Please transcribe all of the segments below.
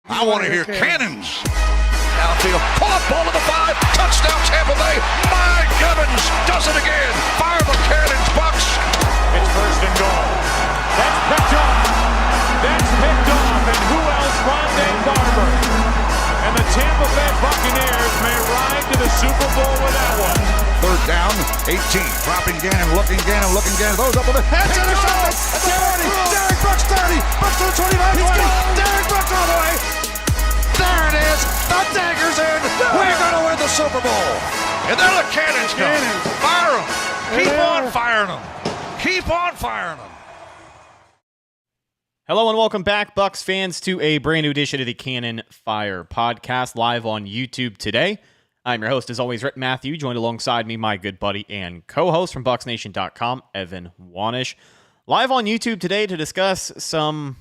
I want to hear cannons. Downfield, pull up, ball to the 5, touchdown Tampa Bay. Mike Evans does it again. Fire the cannons, Bucs. It's first and goal. That's picked off. That's picked off. And who else? Rondé Barber. And the Tampa Bay Buccaneers may ride to the Super Bowl with that one. Third down, 18. Dropping Gannon, looking Gannon. Those up with the head. Intercepted. 30. Derek Brooks 30. Brooks to the 25. 20. Derek Brooks all the way. There it is. The dagger's in. We're going to win the Super Bowl. And there the cannons go. Fire them. Keep on firing them. Keep on firing them. Hello and welcome back, Bucs fans, to a brand new edition of the Cannon Fire podcast live on YouTube today. I'm your host, as always, Rhett Matthew, joined alongside me, my good buddy and co-host from BucsNation.com, Evan Wanish. Live on YouTube today to discuss some,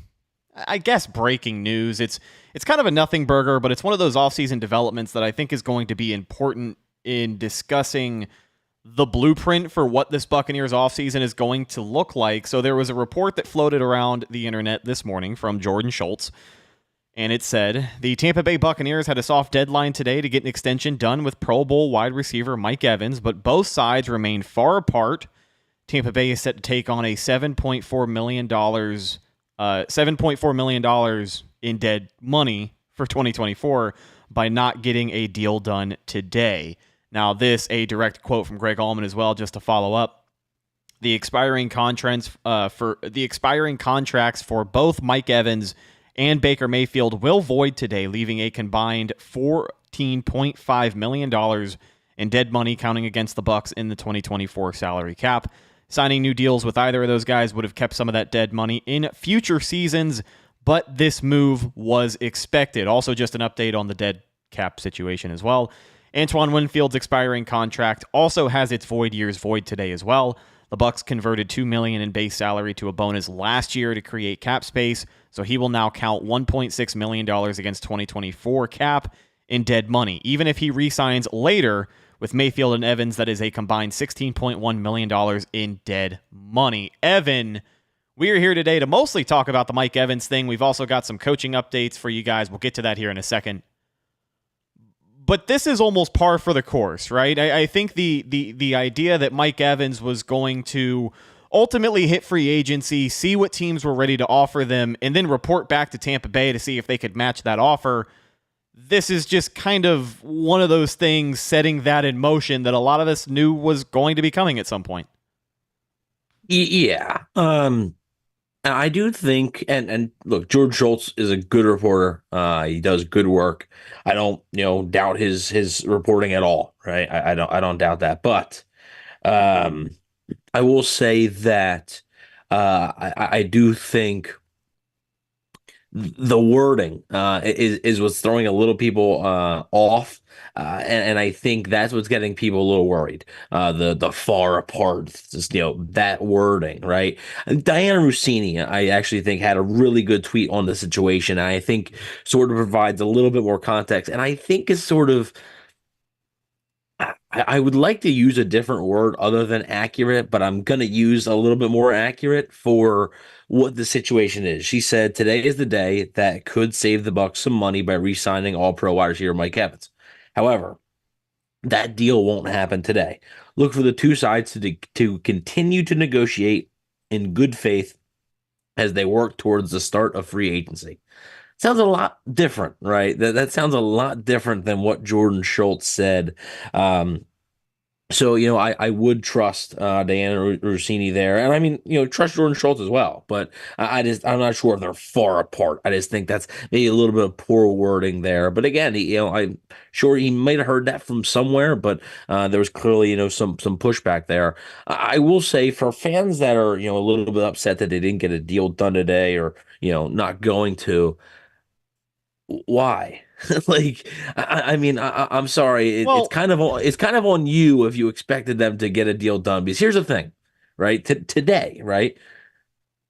I guess, breaking news. It's kind of a nothing burger, but it's one of those offseason developments that I think is going to be important in discussing the blueprint for what this Buccaneers offseason is going to look like. So there was a report that floated around the internet this morning from Jordan Schultz, and it said, the Tampa Bay Buccaneers had a soft deadline today to get an extension done with Pro Bowl wide receiver Mike Evans, but both sides remain far apart. Tampa Bay is set to take on a $7.4 million in dead money for 2024 by not getting a deal done today. Now, this, a direct quote from Greg Allman as well, just to follow up. The expiring contracts for both Mike Evans and Baker Mayfield will void today, leaving a combined $14.5 million in dead money counting against the Bucs in the 2024 salary cap. Signing new deals with either of those guys would have kept some of that dead money in future seasons, but this move was expected. Also, just an update on the dead cap situation as well. Antoine Winfield's expiring contract also has its void years void today as well. The Bucs converted $2 million in base salary to a bonus last year to create cap space, so he will now count $1.6 million against 2024 cap in dead money. Even if he re-signs later with Mayfield and Evans, that is a combined $16.1 million in dead money. Evan, we are here today to mostly talk about the Mike Evans thing. We've also got some coaching updates for you guys. We'll get to that here in a second. But this is almost par for the course, right? I think the idea that Mike Evans was going to ultimately hit free agency, see what teams were ready to offer them, and then report back to Tampa Bay to see if they could match that offer. This is just kind of one of those things setting that in motion that a lot of us knew was going to be coming at some point. Yeah. I do think, and look, George Schultz is a good reporter. He does good work. I don't, doubt his reporting at all, right? I don't doubt that. But I will say that I do think the wording is what's throwing a little people off, and I think that's what's getting people a little worried. The far apart, just, that wording, right? And Diana Rossini, I actually think, had a really good tweet on the situation, and I think sort of provides a little bit more context, and I think is sort of, I would like to use a different word other than accurate, but I'm going to use a little bit more accurate for what the situation is. She said, today is the day that could save the Bucs some money by re-signing all-pro wide receiver Mike Evans. However, that deal won't happen today. Look for the two sides to continue to negotiate in good faith as they work towards the start of free agency. Sounds a lot different, right? That sounds a lot different than what Jordan Schultz said. So, I would trust Diana Rossini there. And I mean, trust Jordan Schultz as well. But I'm not sure if they're far apart. I just think that's maybe a little bit of poor wording there. But again, I'm sure he might have heard that from somewhere, but there was clearly, some pushback there. I will say for fans that are, a little bit upset that they didn't get a deal done today or, not going to, why? I'm sorry. It's kind of on you if you expected them to get a deal done. Because here's the thing, right? Today, right?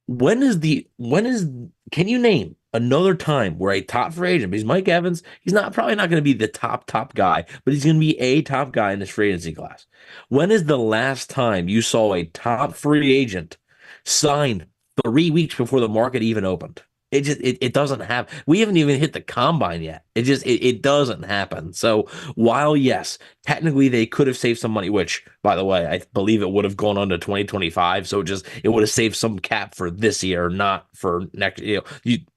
Can you name another time where a top free agent, because Mike Evans, he's probably not going to be the top guy, but he's going to be a top guy in this free agency class. When is the last time you saw a top free agent sign 3 weeks before the market even opened? It doesn't happen. We haven't even hit the combine yet. It doesn't happen. So while yes, technically they could have saved some money, which by the way, I believe it would have gone on to 2025. So it would have saved some cap for this year, not for next.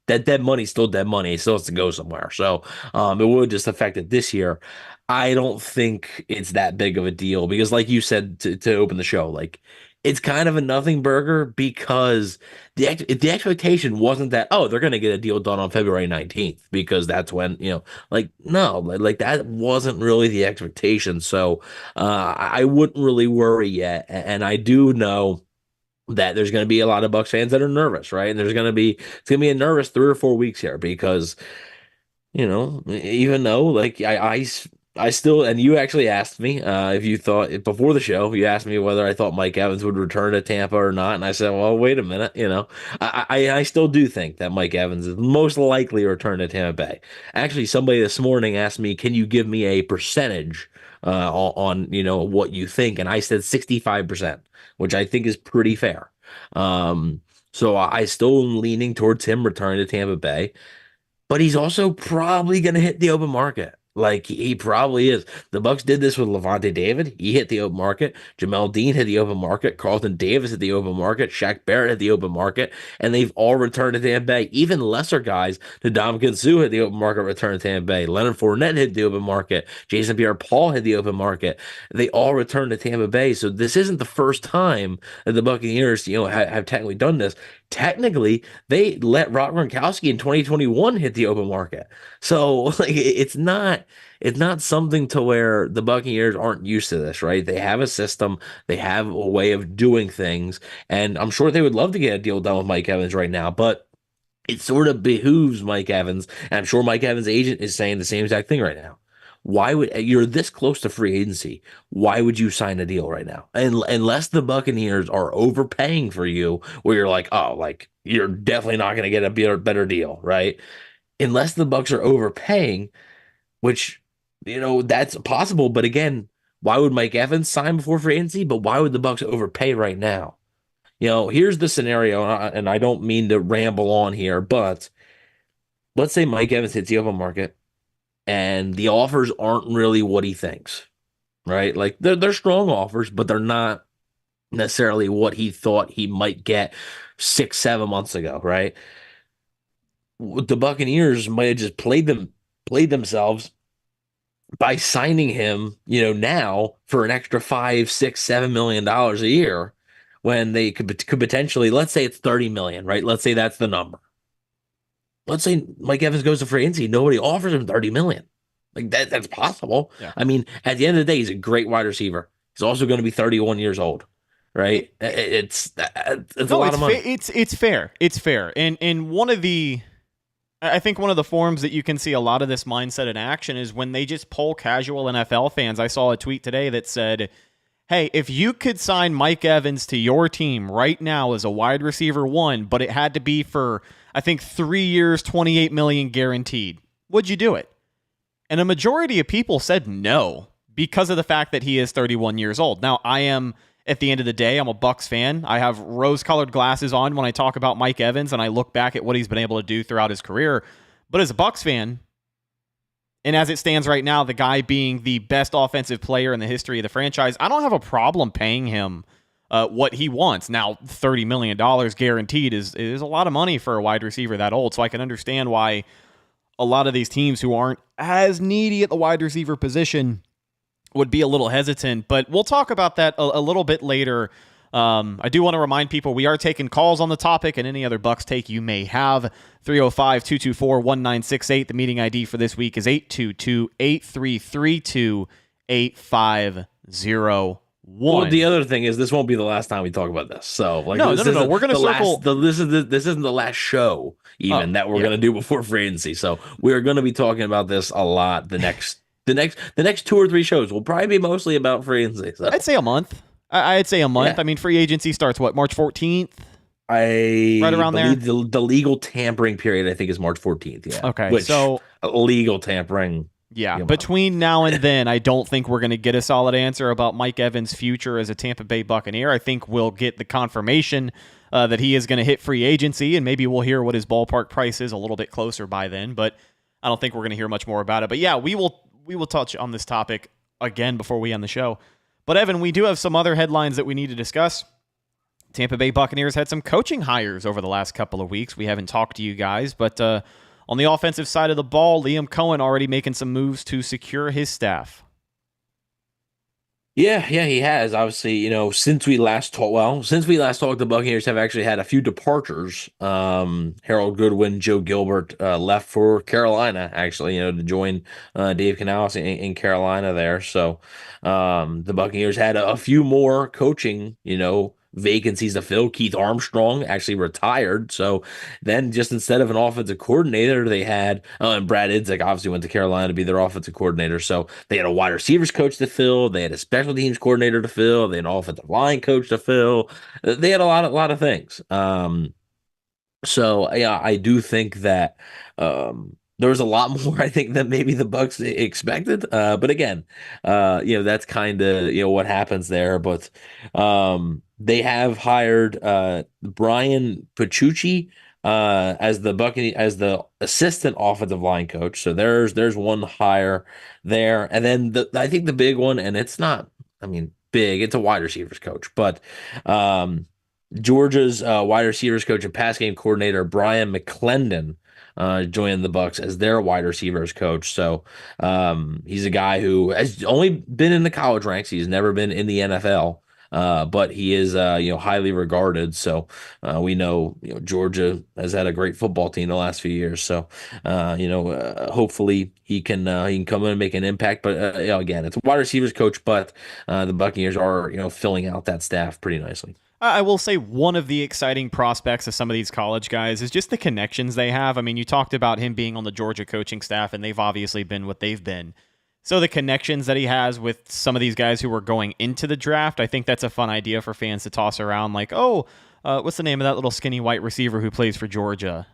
That dead money's still dead money. It still has to go somewhere. So it would just affect it this year. I don't think it's that big of a deal because, like you said to open the show, like it's kind of a nothing burger because the expectation wasn't that, oh, they're going to get a deal done on February 19th because that's when, like, no, like that wasn't really the expectation. So I wouldn't really worry yet. And I do know that there's going to be a lot of Bucs fans that are nervous, right? And it's going to be a nervous 3 or 4 weeks here because, even though like I still, and you actually asked me if you thought before the show, you asked me whether I thought Mike Evans would return to Tampa or not, and I said, well, wait a minute, I still do think that Mike Evans is most likely to return to Tampa Bay. Actually, somebody this morning asked me, can you give me a percentage on what you think, and I said 65%, which I think is pretty fair. So I still am leaning towards him returning to Tampa Bay. But he's also probably going to hit the open market. Like he probably is. The Bucs did this with Levante David. He hit the open market. Jamel Dean hit the open market. Carlton Davis hit the open market. Shaq Barrett hit the open market. And they've all returned to Tampa Bay. Even lesser guys, Ndamukong Suh hit the open market, returned to Tampa Bay. Leonard Fournette hit the open market. Jason Pierre-Paul hit the open market. They all returned to Tampa Bay. So this isn't the first time that the Buccaneers, have technically done this. Technically, they let Rob Gronkowski in 2021 hit the open market. So like it's not something to where the Buccaneers aren't used to this, right? They have a system, they have a way of doing things, and I'm sure they would love to get a deal done with Mike Evans right now, but it sort of behooves Mike Evans, and I'm sure Mike Evans' agent is saying the same exact thing right now. Why would you're this close to free agency? Why would you sign a deal right now? And unless the Buccaneers are overpaying for you, where you're like, oh, like you're definitely not going to get a better deal, right? Unless the Bucs are overpaying, which that's possible. But again, why would Mike Evans sign before free agency? But why would the Bucs overpay right now? Here's the scenario, and I don't mean to ramble on here, but let's say Mike Evans hits the open market. And the offers aren't really what he thinks, right? Like they're strong offers, but they're not necessarily what he thought he might get 6-7 months ago, right? The Buccaneers might have just played themselves by signing him, now for an extra $5, $6, $7 million a year when they could potentially, let's say it's 30 million, right? Let's say that's the number. Let's say Mike Evans goes to free agency. Nobody offers him 30 million. Like that's possible. Yeah. I mean, at the end of the day, he's a great wide receiver. He's also going to be 31 years old, right? It's a lot of money. It's fair. It's fair. And I think one of the forms that you can see a lot of this mindset in action is when they just poll casual NFL fans. I saw a tweet today that said, hey, if you could sign Mike Evans to your team right now as a wide receiver 1, but it had to be for, I think, 3 years, $28 million guaranteed, would you do it? And a majority of people said no because of the fact that he is 31 years old. Now, I am, at the end of the day, I'm a Bucs fan. I have rose-colored glasses on when I talk about Mike Evans, and I look back at what he's been able to do throughout his career. But as a Bucs fan, and as it stands right now, the guy being the best offensive player in the history of the franchise, I don't have a problem paying him what he wants. Now, $30 million guaranteed is a lot of money for a wide receiver that old, so I can understand why a lot of these teams who aren't as needy at the wide receiver position would be a little hesitant, but we'll talk about that a little bit later. I do want to remind people we are taking calls on the topic and any other Bucs take you may have. 305-224-1968. The meeting ID for this week is 822-8332-8501. Well, the other thing is this won't be the last time we talk about this. So, like, no. We're going to circle. This isn't the last show that we're going to do before free agency. So we are going to be talking about this a lot. The next 2 or 3 shows will probably be mostly about free agency. So. I'd say a month. I'd say a month. Yeah. I mean, free agency starts March 14th. Right around there. The legal tampering period, I think, is March 14th. Yeah. Okay. So legal tampering. Yeah. Between now and then, I don't think we're going to get a solid answer about Mike Evans' future as a Tampa Bay Buccaneer. I think we'll get the confirmation that he is going to hit free agency, and maybe we'll hear what his ballpark price is a little bit closer by then, but I don't think we're going to hear much more about it. But yeah, we will touch on this topic again before we end the show. But Evan, we do have some other headlines that we need to discuss. Tampa Bay Buccaneers had some coaching hires over the last couple of weeks. We haven't talked to you guys, but on the offensive side of the ball, Liam Cohen already making some moves to secure his staff. Yeah, he has. Obviously, since we last talked, the Buccaneers have actually had a few departures. Harold Goodwin, Joe Gilbert left for Carolina, actually, to join Dave Canales in Carolina there. So the Buccaneers had a few more coaching, vacancies to fill. Keith Armstrong actually retired. So then just instead of an offensive coordinator, they had, and Brad Idzik obviously went to Carolina to be their offensive coordinator. So they had a wide receivers coach to fill. They had a special teams coordinator to fill. They had an offensive line coach to fill. They had a lot of things. So yeah, I do think that, there was a lot more, I think, than maybe the Bucs expected. But again, that's kind of, what happens there. But they have hired Brian Pachucci as the assistant offensive line coach. So there's one hire there. And then I think the big one, and it's not, big, it's a wide receivers coach, but Georgia's wide receivers coach and pass game coordinator Brian McClendon joined the Bucs as their wide receivers coach. So he's a guy who has only been in the college ranks. He's never been in the NFL, but he is highly regarded. So we know Georgia has had a great football team the last few years. So hopefully he can come in and make an impact. But again, it's a wide receivers coach, but the Buccaneers are filling out that staff pretty nicely. I will say one of the exciting prospects of some of these college guys is just the connections they have. I mean, you talked about him being on the Georgia coaching staff, and they've obviously been what they've been. So the connections that he has with some of these guys who were going into the draft, I think that's a fun idea for fans to toss around. Like, what's the name of that little skinny white receiver who plays for Georgia?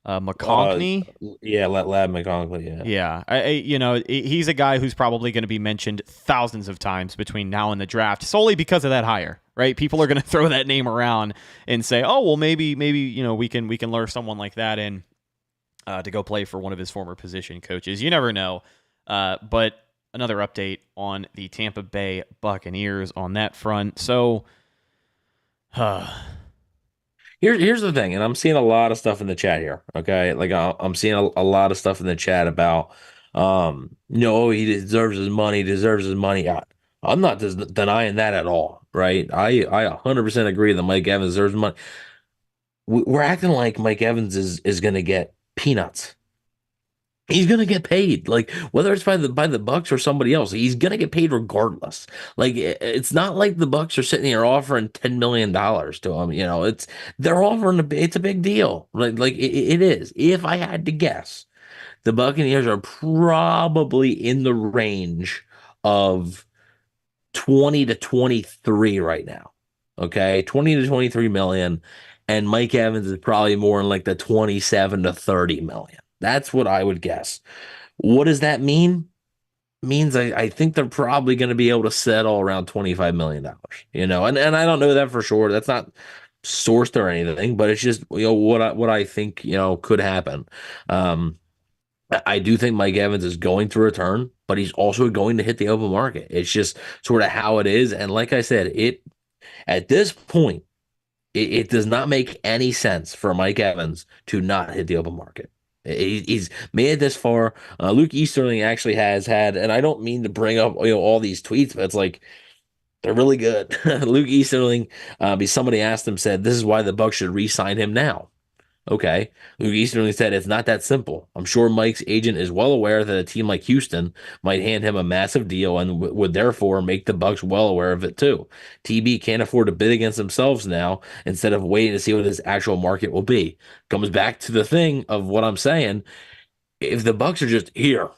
McConkey? Lab McConkey, yeah. He's a guy who's probably going to be mentioned thousands of times between now and the draft, solely because of that hire, right? People are going to throw that name around and say, oh, well, maybe we can lure someone like that in to go play for one of his former position coaches. You never know. But another update on the Tampa Bay Buccaneers on that front. So, Here's the thing, and I'm seeing a lot of stuff in the chat here. Okay, like I'm seeing a lot of stuff in the chat about, he deserves his money. I'm not denying that at all, right? I 100% agree that Mike Evans deserves money. We're acting like Mike Evans is going to get peanuts. He's gonna get paid, like whether it's by the Bucs or somebody else. He's gonna get paid regardless. Like it's not like the Bucs are sitting here offering $10 million to him. They're offering it's a big deal. Like it is. If I had to guess, the Buccaneers are probably in the range of 20 to 23 right now. Okay, 20 to 23 million, and Mike Evans is probably more in like the 27 to 30 million. That's what I would guess. What does that mean? Means I think they're probably going to be able to settle around $25 million, and I don't know that for sure. That's not sourced or anything, but it's just, what I think, could happen. I do think Mike Evans is going to return, but he's also going to hit the open market. It's just sort of how it is. And like I said, at this point, it does not make any sense for Mike Evans to not hit the open market. He's made it this far. Luke Easterling actually has had, and I don't mean to bring up all these tweets, but it's like they're really good. Luke Easterling, somebody asked him, said, "This is why the Bucs should re-sign him now." Okay. Luke Easterling said it's not that simple. I'm sure Mike's agent is well aware that a team like Houston might hand him a massive deal and would therefore make the Bucs well aware of it too. TB can't afford to bid against themselves now instead of waiting to see what his actual market will be. Comes back to the thing of what I'm saying. If the Bucs are just here,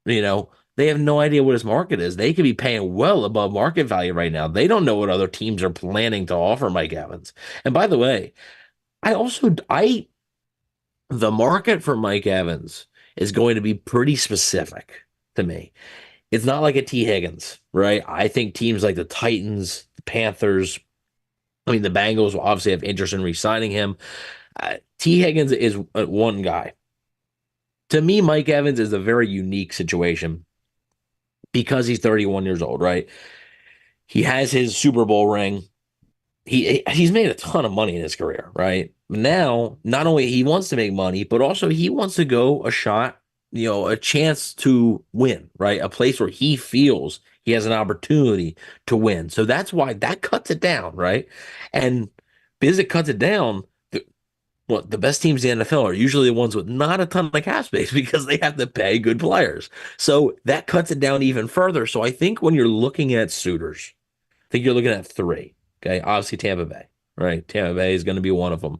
they have no idea what his market is. They could be paying well above market value right now. They don't know what other teams are planning to offer Mike Evans. And by the way, the market for Mike Evans is going to be pretty specific to me. It's not like a T. Higgins, right? I think teams like the Titans, the Panthers, I mean, the Bengals will obviously have interest in re-signing him. T. Higgins is one guy. To me, Mike Evans is a very unique situation because he's 31 years old, right? He has his Super Bowl ring. He's made a ton of money in his career, right? Now, not only he wants to make money, but also he wants to go a shot, a chance to win, right? A place where he feels he has an opportunity to win. So that's why that cuts it down, right? And because it cuts it down, the best teams in the NFL are usually the ones with not a ton of cap space because they have to pay good players. So that cuts it down even further. So I think when you're looking at suitors, I think you're looking at three. Okay, obviously Tampa Bay, right? Tampa Bay is going to be one of them.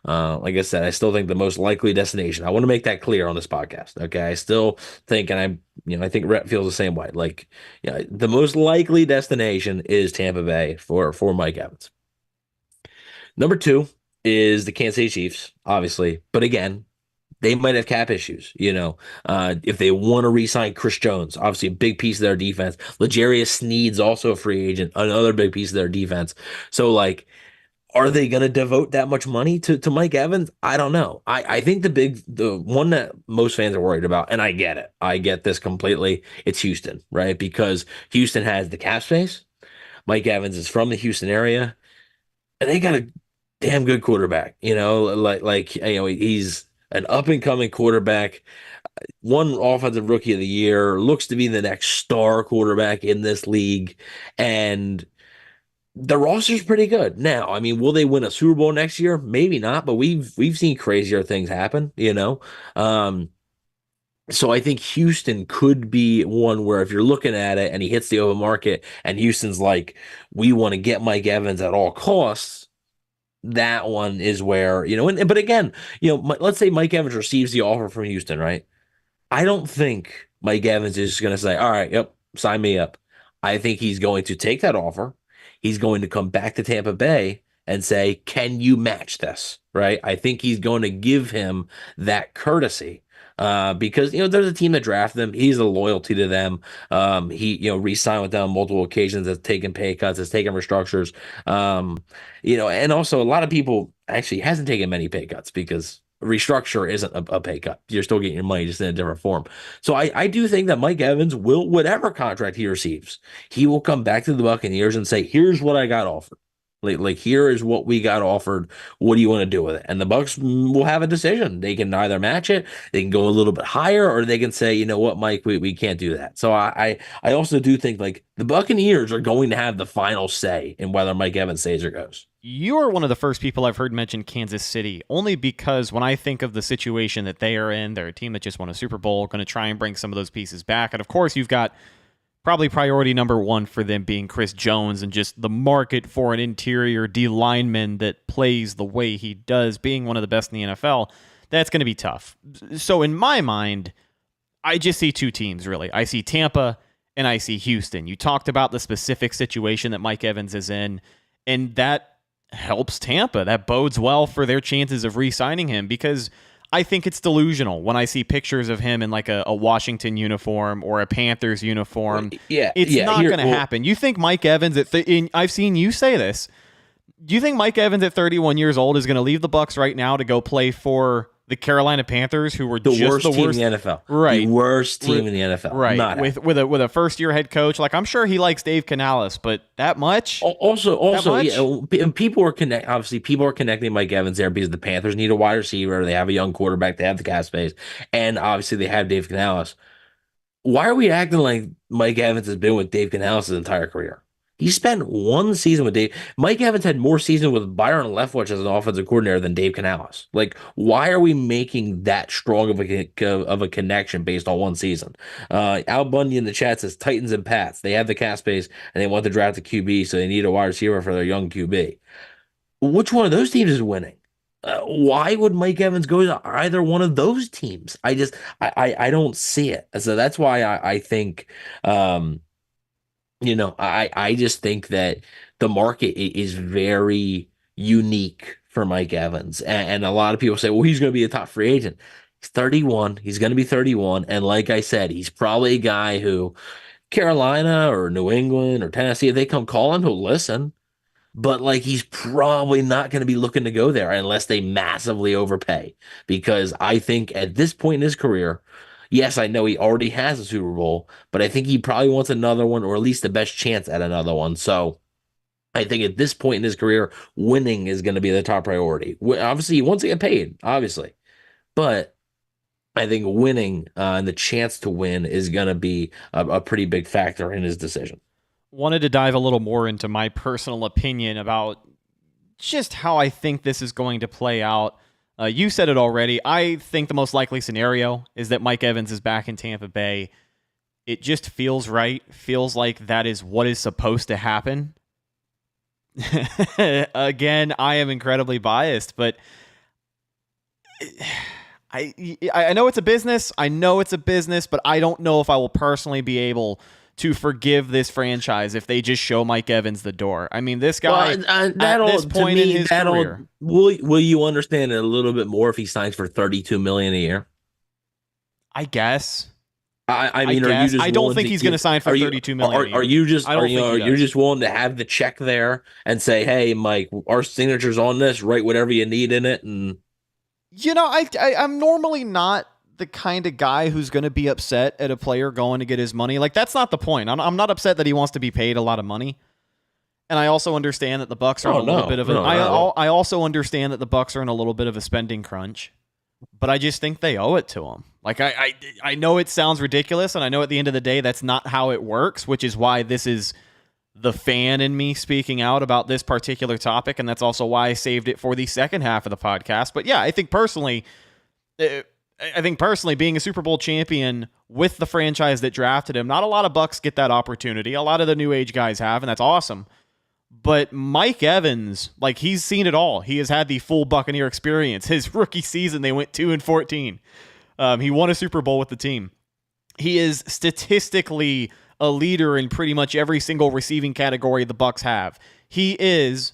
Like I said, I still think the most likely destination. I want to make that clear on this podcast. Okay, I still think, and I think Rhett feels the same way. Like, the most likely destination is Tampa Bay for Mike Evans. Number two is the Kansas City Chiefs, obviously, but again, they might have cap issues, if they want to re-sign Chris Jones, obviously a big piece of their defense. L'Jarius Sneed's also a free agent, another big piece of their defense. So, like, are they going to devote that much money to Mike Evans? I don't know. I think the one that most fans are worried about, and I get it. I get this completely. It's Houston, right? Because Houston has the cap space. Mike Evans is from the Houston area, and they got a damn good quarterback, he's an up-and-coming quarterback, one offensive rookie of the year, looks to be the next star quarterback in this league, and the roster's pretty good. Now, I mean, will they win a Super Bowl next year? Maybe not, but we've seen crazier things happen, So I think Houston could be one where if you're looking at it and he hits the open market and Houston's like, we want to get Mike Evans at all costs, that one is where, but again, let's say Mike Evans receives the offer from Houston, right? I don't think Mike Evans is going to say, all right, yep, sign me up. I think he's going to take that offer. He's going to come back to Tampa Bay and say, can you match this? Right? I think he's going to give him that courtesy. Because there's a team that drafted him. He's a loyalty to them. He re-signed with them on multiple occasions, has taken pay cuts, has taken restructures. And also a lot of people actually hasn't taken many pay cuts because restructure isn't a pay cut. You're still getting your money just in a different form. So I do think that Mike Evans will, whatever contract he receives, he will come back to the Buccaneers and say, here's what I got offered. Like here is what we got offered. What do you want to do with it? And the Bucs will have a decision. They can either match it, they can go a little bit higher, or they can say, you know what, Mike, we can't do that. So I also do think like the Buccaneers are going to have the final say in whether Mike Evans stays or goes. You are one of the first people I've heard mention Kansas City, only because when I think of the situation that they are in, they're a team that just won a Super Bowl, going to try and bring some of those pieces back. And of course, you've got probably priority number one for them being Chris Jones and just the market for an interior D lineman that plays the way he does, being one of the best in the NFL. That's going to be tough. So in my mind, I just see two teams, really. I see Tampa and I see Houston. You talked about the specific situation that Mike Evans is in, and that helps Tampa. That bodes well for their chances of re-signing him, because I think it's delusional when I see pictures of him in like a Washington uniform or a Panthers uniform. It's not going to happen. You think Mike Evans I've seen you say this. Do you think Mike Evans at 31 years old is going to leave the Bucs right now to go play for the Carolina Panthers, who were the just worst team in the NFL? Right. The worst team in the NFL. Right. Not with a first-year head coach. Like, I'm sure he likes Dave Canales, but that much? Also, much? yeah, people are connecting Mike Evans there because the Panthers need a wide receiver. They have a young quarterback. They have the cap space. And obviously they have Dave Canales. Why are we acting like Mike Evans has been with Dave Canales his entire career? He spent one season with Dave. Mike Evans had more season with Byron Leftwich as an offensive coordinator than Dave Canales. Like, why are we making that strong of a connection based on one season? Al Bundy in the chat says Titans and Pats. They have the cap space and they want to draft a QB, so they need a wide receiver for their young QB. Which one of those teams is winning? Why would Mike Evans go to either one of those teams? I don't see it. So that's why I think. I just think that the market is very unique for Mike Evans. And a lot of people say, well, he's going to be a top free agent. He's 31. He's going to be 31. And like I said, he's probably a guy who Carolina or New England or Tennessee, if they come calling, he'll listen. but like he's probably not going to be looking to go there unless they massively overpay. Because I think at this point in his career, yes, I know he already has a Super Bowl, but I think he probably wants another one or at least the best chance at another one. So I think at this point in his career, winning is going to be the top priority. Obviously, he wants to get paid, obviously, but I think winning and the chance to win is going to be a pretty big factor in his decision. Wanted to dive a little more into my personal opinion about just how I think this is going to play out. You said it already. I think the most likely scenario is that Mike Evans is back in Tampa Bay. It just feels right. Feels like that is what is supposed to happen. Again, I am incredibly biased, but I know it's a business. I know it's a business, but I don't know if I will personally be able to forgive this franchise if they just show Mike Evans the door. I mean, this guy at this point in his career. Will you understand it a little bit more if he signs for $32 million a year? I guess. I mean, are you just I don't think he's going to sign for $32 million. Are you just you're just willing to have the check there and say, "Hey, Mike, our signature's on this. Write whatever you need in it." And I'm normally not the kind of guy who's going to be upset at a player going to get his money. Like, that's not the point. I'm not upset that he wants to be paid a lot of money. And I also understand that the Bucs are in a little bit of I also understand that the Bucs are in a little bit of a spending crunch. But I just think they owe it to him. Like, I know it sounds ridiculous, and I know at the end of the day that's not how it works, which is why this is the fan in me speaking out about this particular topic, and that's also why I saved it for the second half of the podcast. But yeah, I think personally, being a Super Bowl champion with the franchise that drafted him, not a lot of Bucs get that opportunity. A lot of the new age guys have, and that's awesome. But Mike Evans, like, he's seen it all. He has had the full Buccaneer experience. His rookie season, they went 2-14. He won a Super Bowl with the team. He is statistically a leader in pretty much every single receiving category the Bucs have. He is,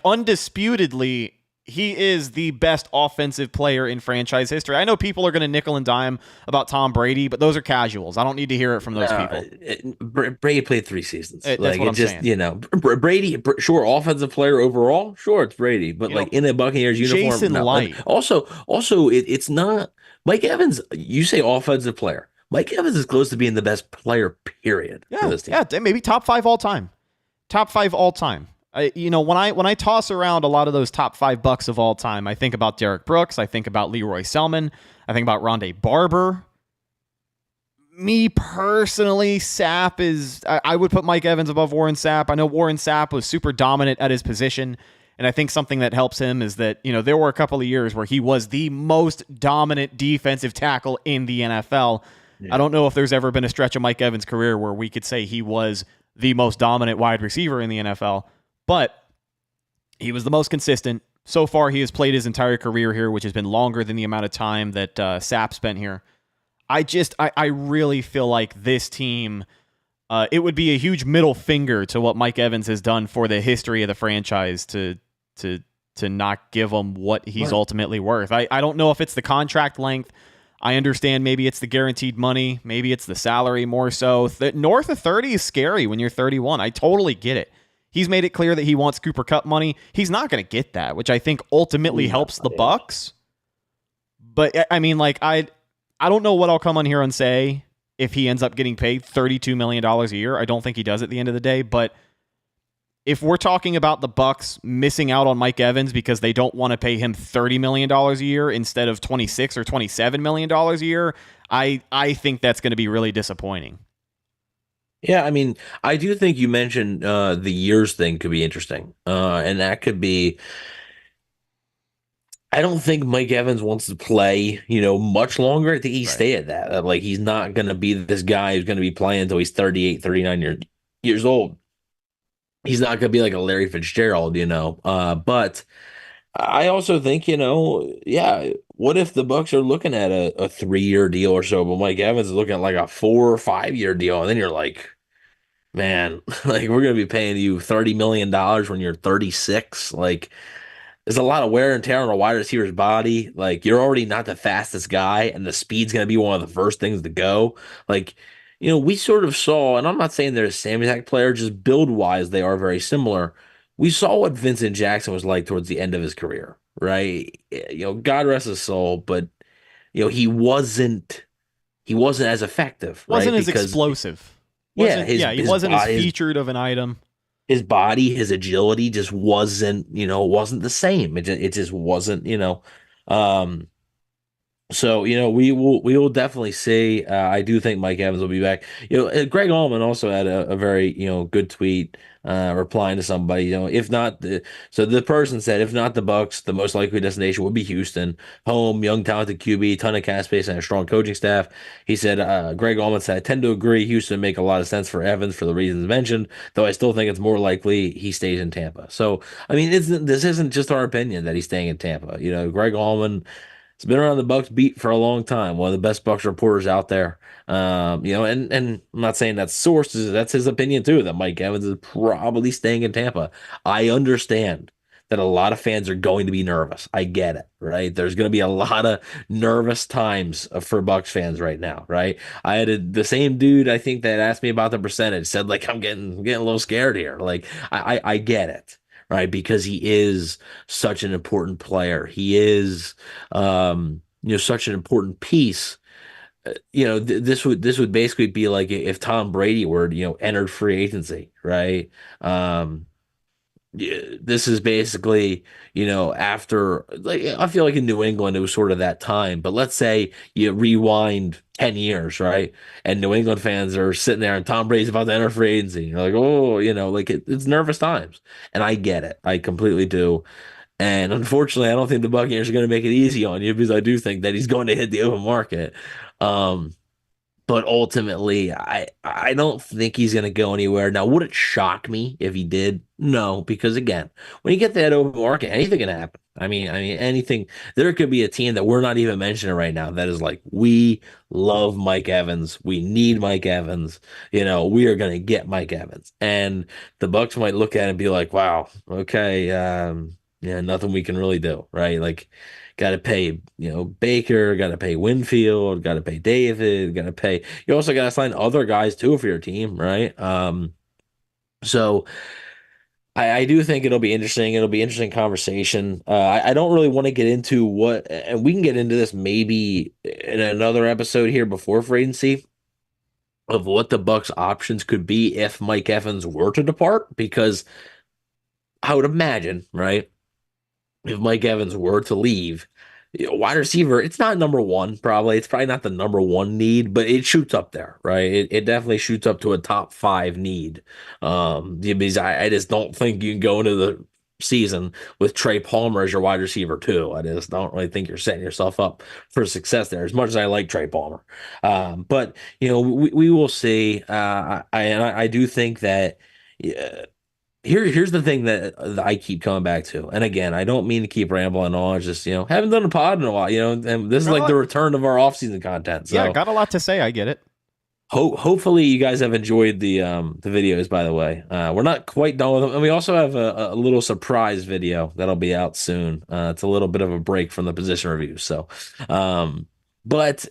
undisputedly, he is the best offensive player in franchise history. I know people are going to nickel and dime about Tom Brady, but those are casuals. I don't need to hear it from those people. Brady played 3 seasons. That's what I'm saying. Brady, sure, offensive player overall, sure, it's Brady, but in a Buccaneers uniform, Jason Light. Also, it's not Mike Evans. You say offensive player. Mike Evans is close to being the best player, period. For this team. Yeah, maybe top 5 all time. Top 5 all time. When I toss around a lot of those top 5 Bucs of all time, I think about Derek Brooks, I think about Leroy Selman, I think about Rondé Barber. Me personally, Sapp is... I would put Mike Evans above Warren Sapp. I know Warren Sapp was super dominant at his position, and I think something that helps him is that, there were a couple of years where he was the most dominant defensive tackle in the NFL. Yeah. I don't know if there's ever been a stretch of Mike Evans' career where we could say he was the most dominant wide receiver in the NFL. But he was the most consistent. So far, he has played his entire career here, which has been longer than the amount of time that Sapp spent here. I really feel like this team, it would be a huge middle finger to what Mike Evans has done for the history of the franchise to not give him what he's ultimately worth. I don't know if it's the contract length. I understand maybe it's the guaranteed money. Maybe it's the salary more so. North of 30 is scary when you're 31. I totally get it. He's made it clear that he wants Cooper Kupp money. He's not going to get that, which I think ultimately helps the Bucs. But I mean, I don't know what I'll come on here and say if he ends up getting paid $32 million a year. I don't think he does at the end of the day. But if we're talking about the Bucs missing out on Mike Evans because they don't want to pay him $30 million a year instead of $26 or $27 million a year, I think that's going to be really disappointing. Yeah, I mean, I do think you mentioned the years thing could be interesting. And that could be... I don't think Mike Evans wants to play, much longer. I think he stay at that. Like, he's not going to be this guy who's going to be playing until he's 38, 39 years old. He's not going to be like a Larry Fitzgerald, But I also think, what if the Bucs are looking at a 3-year deal or so, but Mike Evans is looking at like a 4 or 5-year deal, and then you're like, man, like, we're going to be paying you $30 million when you're 36. Like, there's a lot of wear and tear on a wide receiver's body. Like, you're already not the fastest guy, and the speed's going to be one of the first things to go. Like, we sort of saw, and I'm not saying they're the same exact player, just build wise, they are very similar. We saw what Vincent Jackson was like towards the end of his career, right? God rest his soul, but he wasn't as effective, right? Wasn't as Because explosive. yeah, He wasn't as featured of an item. his body, his agility just wasn't the same. It just wasn't. Um, so we will definitely see. I do think Mike Evans will be back. Greg Allman also had a very good tweet replying to somebody. If not the person said if not the Bucs, the most likely destination would be Houston. Home, young, talented QB, ton of cap space, and a strong coaching staff. He said Greg Allman said I tend to agree. Houston make a lot of sense for Evans for the reasons mentioned, though I still think it's more likely he stays in Tampa. So I mean, this isn't just our opinion that he's staying in Tampa. Greg Allman. He's been around the Bucks beat for a long time. One of the best Bucks reporters out there. And I'm not saying that's sources. That's his opinion too. That Mike Evans is probably staying in Tampa. I understand that a lot of fans are going to be nervous. I get it, right? There's going to be a lot of nervous times for Bucks fans right now, right? I had the same dude I think that asked me about the percentage said like I'm getting a little scared here. Like I get it, right? Because he is such an important player. He is such an important piece. This would basically be like if Tom Brady were entered free agency, right? Yeah, this is basically, after like I feel like in New England it was sort of that time, but let's say you rewind 10 years, right? And New England fans are sitting there and Tom Brady's about to enter free agency. You're like, oh, like it's nervous times. And I get it. I completely do. And unfortunately, I don't think the Buccaneers are going to make it easy on you because I do think that he's going to hit the open market. Um, but ultimately, I don't think he's going to go anywhere. Now, would it shock me if he did? No, because again, when you get that open market, anything can happen. I mean, anything. There could be a team that we're not even mentioning right now that is like, we love Mike Evans. We need Mike Evans. We are going to get Mike Evans, and the Bucks might look at it and be like, wow, okay, yeah, nothing we can really do, right? Like, got to pay, Baker, got to pay Winfield, got to pay David, got to pay. You also got to sign other guys too for your team, right? So I do think it'll be interesting. It'll be interesting conversation. I don't really want to get into what, and we can get into this maybe in another episode here before free agency of what the Bucks options could be if Mike Evans were to depart, because I would imagine, right? If Mike Evans were to leave, wide receiver, it's not number one, probably. It's probably not the number one need, but it shoots up there, right? It definitely shoots up to a top 5 need. Because I just don't think you can go into the season with Trey Palmer as your wide receiver too. I just don't really think you're setting yourself up for success there, as much as I like Trey Palmer. But we will see. I do think that. Yeah, here's the thing that I keep coming back to. And again, I don't mean to keep rambling on. It's just, haven't done a pod in a while, and this is like the return of our off-season content. So yeah, got a lot to say. I get it. hopefully you guys have enjoyed the videos, by the way. We're not quite done with them. And we also have a little surprise video that'll be out soon. It's a little bit of a break from the position review. So, but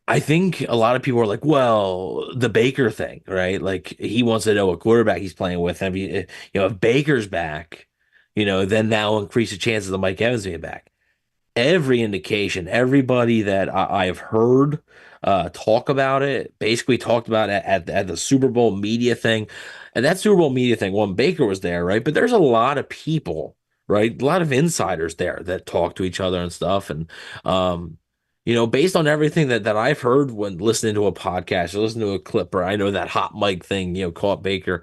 I think a lot of people are like, well, the Baker thing, right? Like he wants to know what quarterback he's playing with. And if Baker's back, then that'll increase the chances of Mike Evans being back. Every indication, everybody that I've heard talk about it, basically talked about it at the Super Bowl media thing. And that Super Bowl media thing, when Baker was there, right? But there's a lot of people, right? A lot of insiders there that talk to each other and stuff. And based on everything that I've heard when listening to a podcast or listening to a clip, or I know that hot mic thing, caught Baker,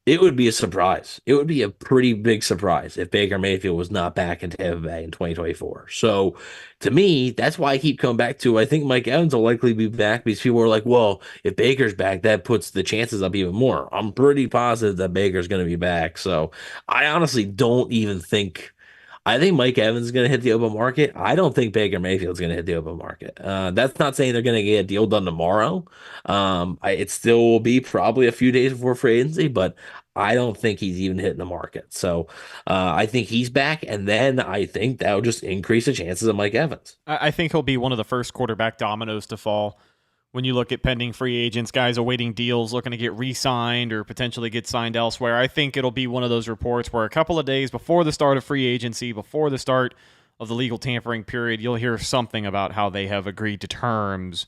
it would be a surprise. It would be a pretty big surprise if Baker Mayfield was not back in Tampa Bay in 2024. So to me, that's why I keep coming back to, I think Mike Evans will likely be back, because people are like, well, if Baker's back, that puts the chances up even more. I'm pretty positive that Baker's going to be back. So I honestly don't even think I think Mike Evans is going to hit the open market. I don't think Baker Mayfield's going to hit the open market. That's not saying they're going to get a deal done tomorrow. It still will be probably a few days before free agency, but I don't think he's even hitting the market. So I think he's back, and then I think that will just increase the chances of Mike Evans. I think he'll be one of the first quarterback dominoes to fall. When you look at pending free agents, guys awaiting deals, looking to get re-signed or potentially get signed elsewhere, I think it'll be one of those reports where a couple of days before the start of free agency, before the start of the legal tampering period, you'll hear something about how they have agreed to terms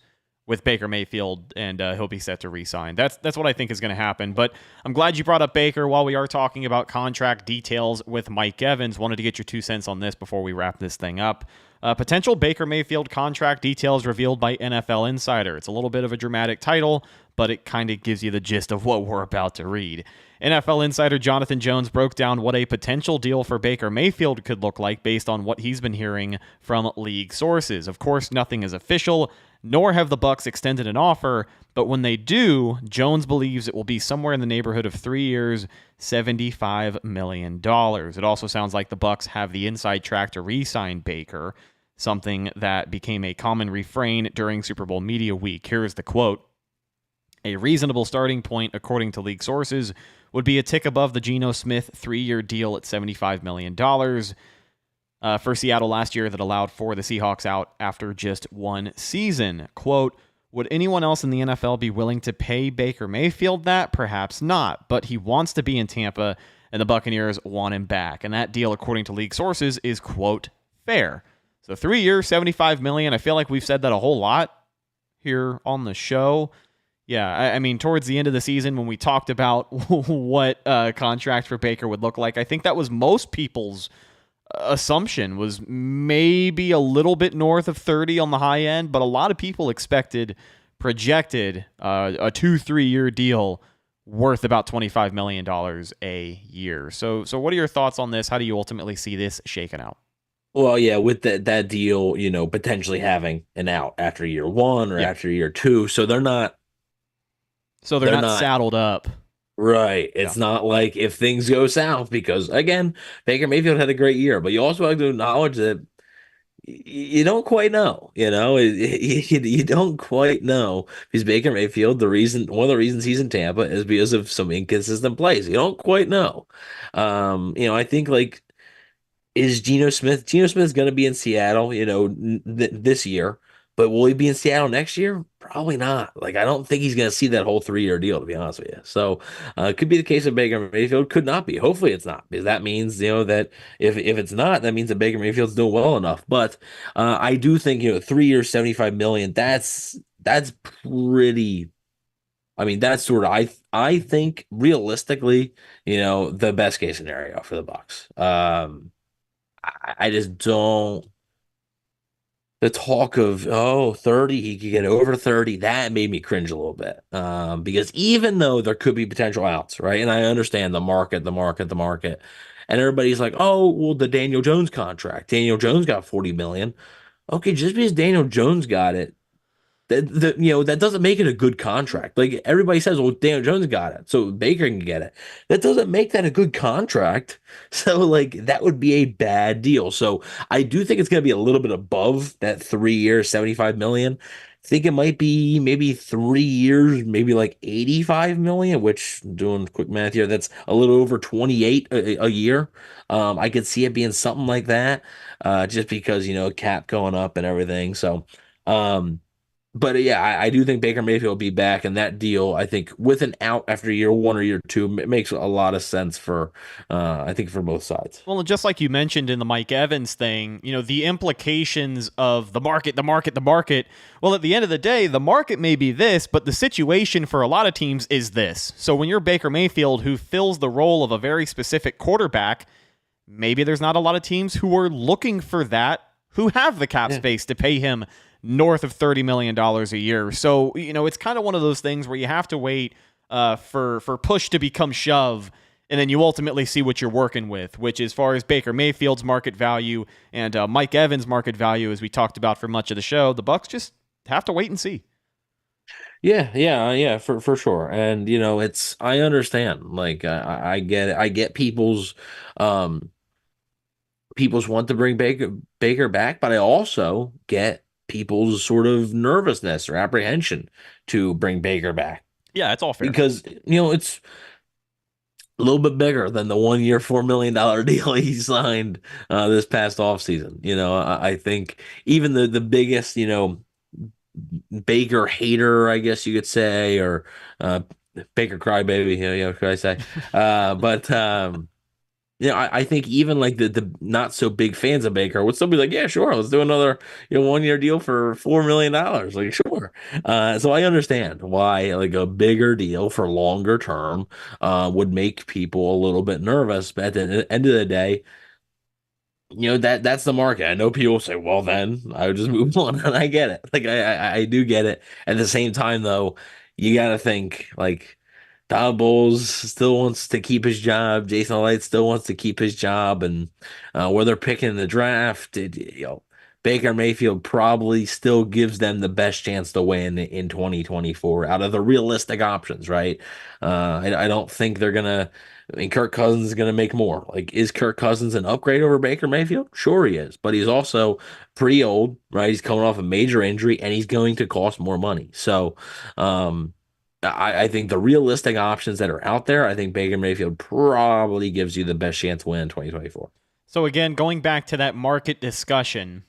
with Baker Mayfield, and he'll be set to re-sign. That's what I think is going to happen. But I'm glad you brought up Baker while we are talking about contract details with Mike Evans. Wanted to get your 2 cents on this before we wrap this thing up. Potential Baker Mayfield contract details revealed by NFL Insider. It's a little bit of a dramatic title, but it kind of gives you the gist of what we're about to read. NFL Insider Jonathan Jones broke down what a potential deal for Baker Mayfield could look like based on what he's been hearing from league sources. Of course, nothing is official, nor have the Bucs extended an offer, but when they do, Jones believes it will be somewhere in the neighborhood of 3 years, $75 million. It also sounds like the Bucs have the inside track to re-sign Baker, something that became a common refrain during Super Bowl Media Week. Here's the quote. A reasonable starting point, according to league sources, would be a tick above the Geno Smith 3-year deal at $75 million for Seattle last year that allowed for the Seahawks out after just one season. Quote, would anyone else in the NFL be willing to pay Baker Mayfield that? Perhaps not, but he wants to be in Tampa, and the Buccaneers want him back. And that deal, according to league sources, is, quote, fair. So 3 years, $75 million. I feel like we've said that a whole lot here on the show. Yeah, I mean, towards the end of the season when we talked about what contract for Baker would look like, I think that was most people's assumption was maybe a little bit north of 30 on the high end, but a lot of people projected a 2-3 year deal worth about $25 million a year. So what are your thoughts on this? How do you ultimately see this shaken out? Well, yeah, with that deal, potentially having an out after year one or after year two, so they're not saddled up. Right. It's not like if things go south, because again, Baker Mayfield had a great year, but you also have to acknowledge that you don't quite know, you don't quite know, because Baker Mayfield, one of the reasons he's in Tampa is because of some inconsistent plays. You don't quite know. I think like, is Geno Smith's going to be in Seattle, this year, but will he be in Seattle next year? Probably not. Like, I don't think he's going to see that whole 3-year deal, to be honest with you. So it could be the case of Baker Mayfield, could not be. Hopefully it's not, because that means, that if it's not, that means that Baker Mayfield's doing well enough. But I do think, 3 years, $75 million, that's pretty. I mean, that's sort of, I think realistically, the best case scenario for the Bucs. I just don't. The talk of 30, he could get over 30, that made me cringe a little bit. Because even though there could be potential outs, right? And I understand the market, and everybody's like, oh, well, the Daniel Jones contract. Daniel Jones got 40 million. Okay, just because Daniel Jones got it, that doesn't make it a good contract. Like everybody says, well, Daniel Jones got it, so Baker can get it. That doesn't make that a good contract. So like that would be a bad deal. So I do think it's going to be a little bit above that 3 years, 75 million. I think it might be maybe 3 years, maybe like 85 million, which, doing quick math here, that's a little over 28 a year. I could see it being something like that, just because, cap going up and everything. So, but yeah, I do think Baker Mayfield will be back, and that deal, I think, with an out after year one or year two, it makes a lot of sense I think, for both sides. Well, just like you mentioned in the Mike Evans thing, the implications of the market. Well, at the end of the day, the market may be this, but the situation for a lot of teams is this. So when you're Baker Mayfield, who fills the role of a very specific quarterback, maybe there's not a lot of teams who are looking for that, who have the cap space to pay him north of $30 million a year. So, it's kind of one of those things where you have to wait for push to become shove, and then you ultimately see what you're working with, which as far as Baker Mayfield's market value and Mike Evans' market value, as we talked about for much of the show, the Bucs just have to wait and see. Yeah, for sure. And, I understand. Like, I get it. I get people's people's want to bring Baker back, but I also get people's sort of nervousness or apprehension to bring Baker back Yeah, it's all fair. because it's a little bit bigger than the 1 year, $4 million deal he signed this past offseason. I think even the biggest, Baker hater, I guess you could say, or Baker crybaby, could I say? But I think even like the not so big fans of Baker would still be like, yeah, sure, let's do another 1 year deal for $4 million. Like, sure. So I understand why like a bigger deal for longer term would make people a little bit nervous. But at the end of the day, that's the market. I know people say, well, then I would just move on, and I get it. Like I do get it. At the same time, though, you got to think like. Todd Bowles still wants to keep his job. Jason Light still wants to keep his job, and where they're picking in the draft, Baker Mayfield probably still gives them the best chance to win in 2024 out of the realistic options, right? I don't think they're gonna. I mean, Kirk Cousins is gonna make more. Like, is Kirk Cousins an upgrade over Baker Mayfield? Sure, he is, but he's also pretty old, right? He's coming off a major injury, and he's going to cost more money. So, I think the realistic options that are out there, I think Baker Mayfield probably gives you the best chance to win in 2024. So again, going back to that market discussion,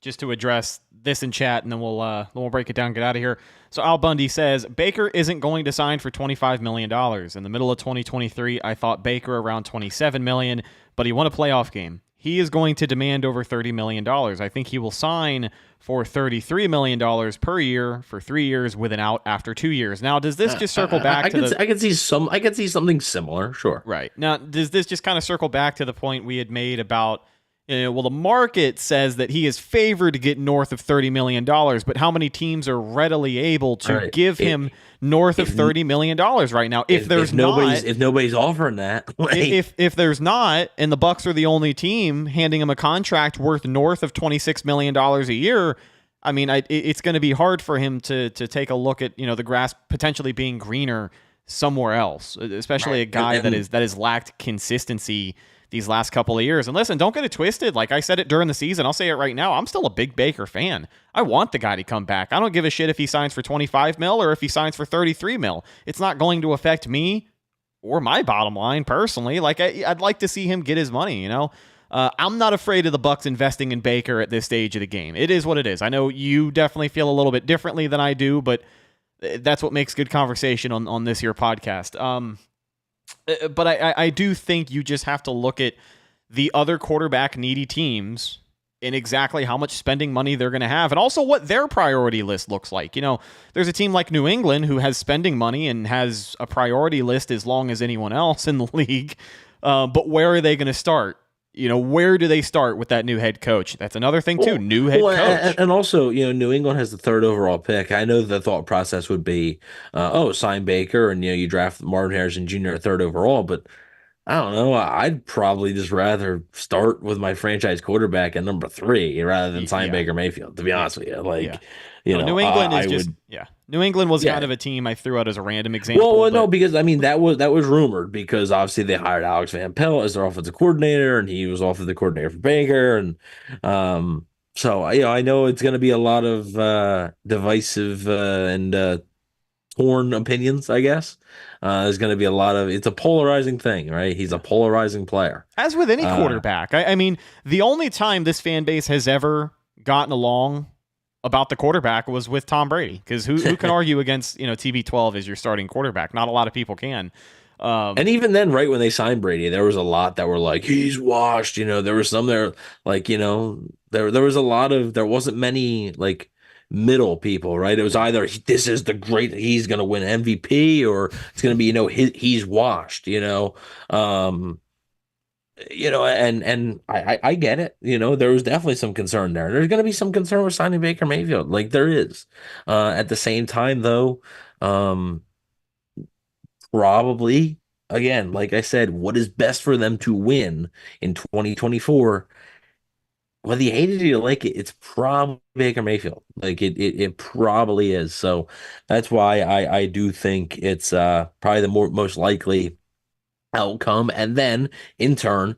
just to address this in chat, and then we'll break it down and get out of here. So Al Bundy says, Baker isn't going to sign for $25 million. In the middle of 2023, I thought Baker around $27 million, but he won a playoff game. He is going to demand over $30 million. I think he will sign for $33 million per year for 3 years with an out after 2 years. Now, does this just circle back to the... I could see something similar, sure. Right. Now, does this just kind of circle back to the point we had made about, well, the market says that he is favored to get north of $30 million, but how many teams are readily able to give him north of $30 million right now? If nobody's offering that, if there's not, and the Bucs are the only team handing him a contract worth north of $26 million a year, I mean, it's going to be hard for him to take a look at the grass potentially being greener somewhere else, especially a guy that has lacked consistency these last couple of years. And listen, don't get it twisted. Like I said it during the season, I'll say it right now. I'm still a big Baker fan. I want the guy to come back. I don't give a shit if he signs for 25 mil or if he signs for 33 mil. It's not going to affect me or my bottom line personally. Like I'd like to see him get his money, I'm not afraid of the Bucs investing in Baker at this stage of the game. It is what it is. I know you definitely feel a little bit differently than I do, but that's what makes good conversation on this here podcast. But I do think you just have to look at the other quarterback needy teams and exactly how much spending money they're going to have, and also what their priority list looks like. There's a team like New England who has spending money and has a priority list as long as anyone else in the league. But where are they going to start? Where do they start with that new head coach? That's another thing too. New head coach. And also, New England has the third overall pick. I know the thought process would be, sign Baker and, you draft Marvin Harrison Jr. at third overall, but I don't know. I'd probably just rather start with my franchise quarterback at number 3 rather than sign Baker Mayfield, to be honest with you. New England is New England was kind of a team I threw out as a random example. Well, no, because I mean that was rumored because obviously they hired Alex Van Pelt as their offensive coordinator, and he was offensive coordinator for Baker, and so I know it's going to be a lot of divisive and torn opinions, I guess. There's going to be it's a polarizing thing, right? He's a polarizing player. As with any quarterback. I mean, the only time this fan base has ever gotten along about the quarterback was with Tom Brady, because who can argue against TB12 as your starting quarterback? Not a lot of people can. And even then, right when they signed Brady, there was a lot that were like, he's washed. There were some there like there was a lot of, there wasn't many like middle people, right? It was either this is the great, he's going to win MVP, or it's going to be he's washed. And I get it. There was definitely some concern there. There's going to be some concern with signing Baker Mayfield, like there is. At the same time, though, probably again, like I said, what is best for them to win in 2024? Whether you hate it or you like it, it's probably Baker Mayfield. Like it probably is. So that's why I do think it's probably the most likely outcome. And then in turn,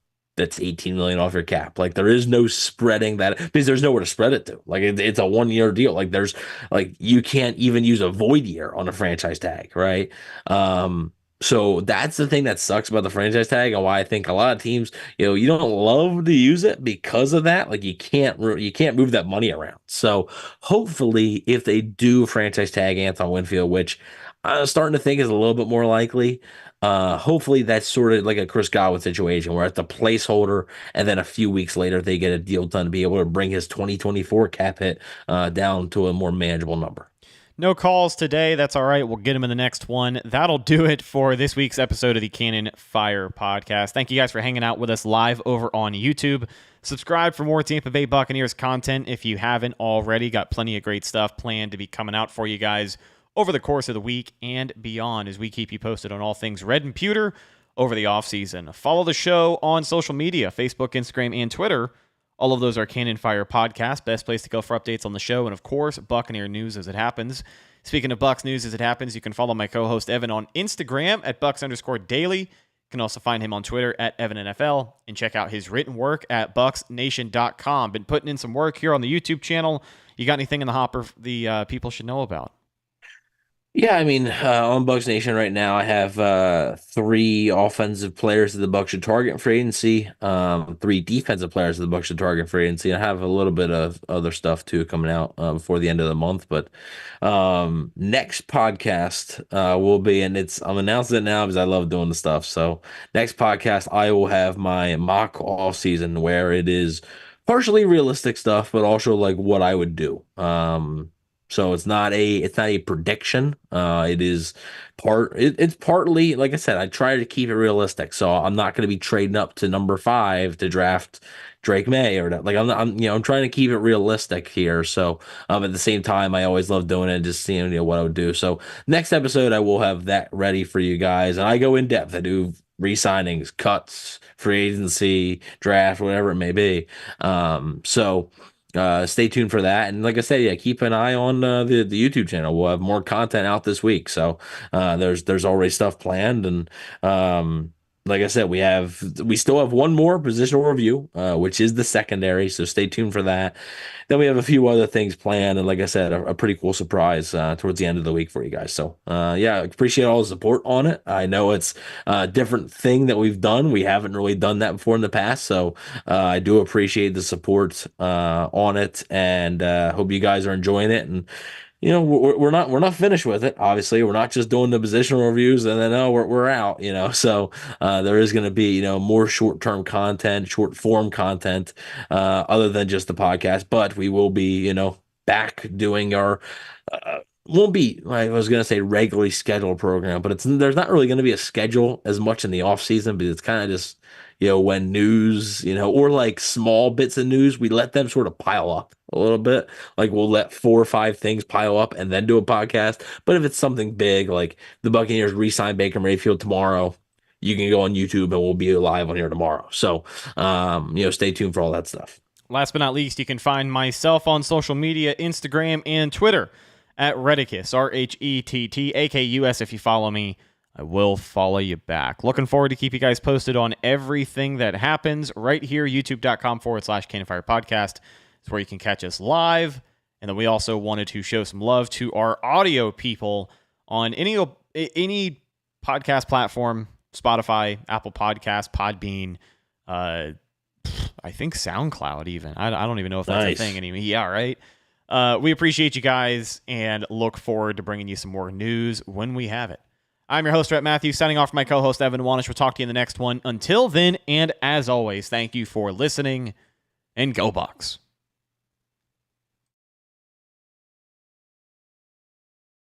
that's 18 million off your cap. Like there is no spreading that because there's nowhere to spread it to. Like it's a 1 year deal. Like there's like you can't even use a void year on a franchise tag, right? So that's the thing that sucks about the franchise tag and why I think a lot of teams, you don't love to use it because of that. Like you can't move that money around. So hopefully if they do franchise tag Anton Winfield, which I'm starting to think is a little bit more likely, hopefully that's sort of like a Chris Godwin situation where it's a placeholder and then a few weeks later they get a deal done to be able to bring his 2024 cap hit down to a more manageable number. No calls today. That's all right. We'll get them in the next one. That'll do it for this week's episode of the Cannon Fire Podcast. Thank you guys for hanging out with us live over on YouTube. Subscribe for more Tampa Bay Buccaneers content if you haven't already. Got plenty of great stuff planned to be coming out for you guys over the course of the week and beyond as we keep you posted on all things Red and Pewter over the offseason. Follow the show on social media, Facebook, Instagram, and Twitter. All of those are Cannon Fire Podcast. Best place to go for updates on the show. And, of course, Buccaneer news as it happens. Speaking of Bucs news as it happens, you can follow my co-host Evan on Instagram at Bucs_daily. You can also find him on Twitter at EvanNFL and check out his written work at BucsNation.com. Been putting in some work here on the YouTube channel. You got anything in the hopper the people should know about? Yeah, I mean, on Bucs Nation right now, I have 3 offensive players that the Bucs should target in free agency, 3 defensive players that the Bucs should target in free agency. I have a little bit of other stuff too coming out before the end of the month. But next podcast will be, and I'm announcing it now because I love doing the stuff. So next podcast, I will have my mock off season where it is partially realistic stuff, but also like what I would do. So it's not a prediction. It's partly, like I said, I try to keep it realistic. So I'm not going to be trading up to number 5 to draft Drake May or that. Like I'm trying to keep it realistic here. So at the same time, I always love doing it and just seeing what I would do. So next episode, I will have that ready for you guys, and I go in depth. I do re-signings, cuts, free agency, draft, whatever it may be. Stay tuned for that. And like I said, yeah, keep an eye on the YouTube channel. We'll have more content out this week. So there's already stuff planned. And like I said, we still have one more positional review, which is the secondary. So stay tuned for that. Then we have a few other things planned. And like I said, a pretty cool surprise towards the end of the week for you guys. So yeah, appreciate all the support on it. I know it's a different thing that we've done. We haven't really done that before in the past. So I do appreciate the support on it, and hope you guys are enjoying it. And we're not finished with it. Obviously, we're not just doing the positional reviews and then we're out. So there is going to be more short-term content, short-form content, other than just the podcast. But we will be back doing our won't be, I was going to say, regularly scheduled program, but there's not really going to be a schedule as much in the off season, but it's kind of just when news, or like small bits of news, we let them sort of pile up a little bit. Like we'll let 4 or 5 things pile up and then do a podcast. But if it's something big, like the Buccaneers re-sign Baker Mayfield tomorrow, you can go on YouTube and we'll be live on here tomorrow. So, stay tuned for all that stuff. Last but not least, you can find myself on social media, Instagram and Twitter at Rhettakus, RHETTAKUS. If you follow me, I will follow you back. Looking forward to keep you guys posted on everything that happens right here, youtube.com/Cannon Fire Podcast. It's where you can catch us live. And then we also wanted to show some love to our audio people on any podcast platform, Spotify, Apple Podcasts, Podbean, I think SoundCloud even. I don't even know if that's a thing anymore. Yeah, right? We appreciate you guys and look forward to bringing you some more news when we have it. I'm your host, Rhett Matthew, signing off for my co-host, Evan Wanish. We'll talk to you in the next one. Until then, and as always, thank you for listening, and go Bucs.